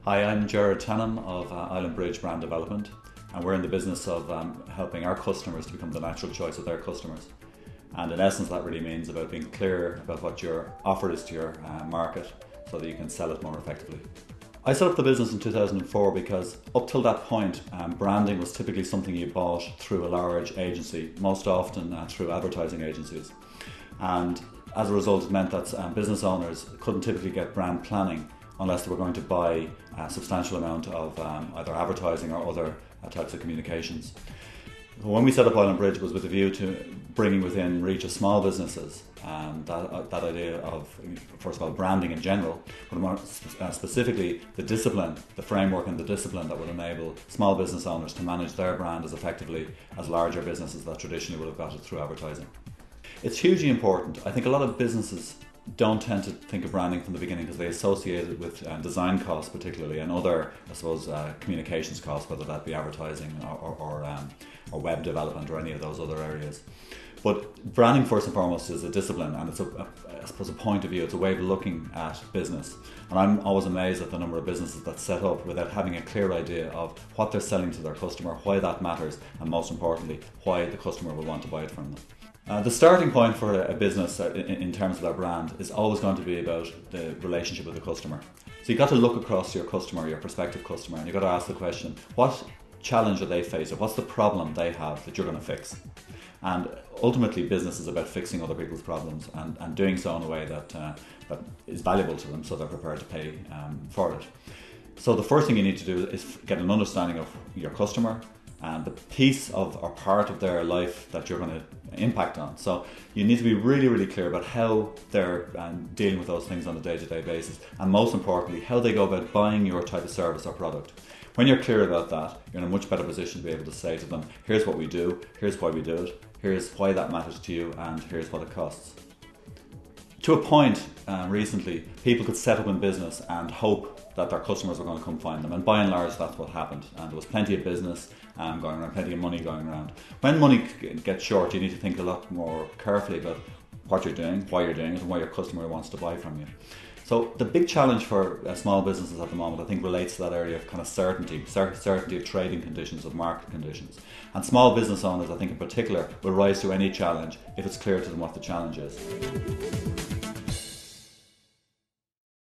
Hi, I'm Gerard Tannam of Bridge Brand Development, and we're in the business of helping our customers to become the natural choice of their customers. And in essence, that really means about being clear about what your offer is to your market so that you can sell it more effectively. I set up the business in 2004 because up till that point, branding was typically something you bought through a large agency, most often through advertising agencies. And as a result, it meant that business owners couldn't typically get brand planning unless they were going to buy a substantial amount of either advertising or other types of communications. When we set up Oil & Bridge was with a view to bringing within reach of small businesses, that idea of, first of all, branding in general, but more specifically the discipline, the framework and the discipline that would enable small business owners to manage their brand as effectively as larger businesses that traditionally would have got it through advertising. It's hugely important. I think a lot of businesses don't tend to think of branding from the beginning because they associate it with design costs particularly, and other, I suppose, communications costs, whether that be advertising or web development or any of those other areas. But branding first and foremost is a discipline, and it's I suppose a point of view, it's a way of looking at business. And I'm always amazed at the number of businesses that set up without having a clear idea of what they're selling to their customer, why that matters, and most importantly, why the customer will want to buy it from them. The starting point for a business in terms of their brand is always going to be about the relationship with the customer. So you've got to look across your customer, your prospective customer, and you've got to ask the question, what challenge are they facing? What's the problem they have that you're going to fix? And ultimately, business is about fixing other people's problems and doing so in a way that is valuable to them, so they're prepared to pay for it. So the first thing you need to do is get an understanding of your customer and the piece of or part of their life that you're going to impact on. So you need to be really, really clear about how they're dealing with those things on a day-to-day basis, and most importantly, how they go about buying your type of service or product. When you're clear about that, you're in a much better position to be able to say to them, here's what we do, here's why we do it, here's why that matters to you, and here's what it costs. To a point, recently, people could set up in business and hope that their customers were going to come find them, and by and large that's what happened, and there was plenty of business going around, plenty of money going around. When money gets short, you need to think a lot more carefully about what you're doing, why you're doing it, and why your customer wants to buy from you. So the big challenge for small businesses at the moment, I think, relates to that area of kind of certainty of trading conditions, of market conditions. And small business owners, I think in particular, will rise to any challenge if it's clear to them what the challenge is.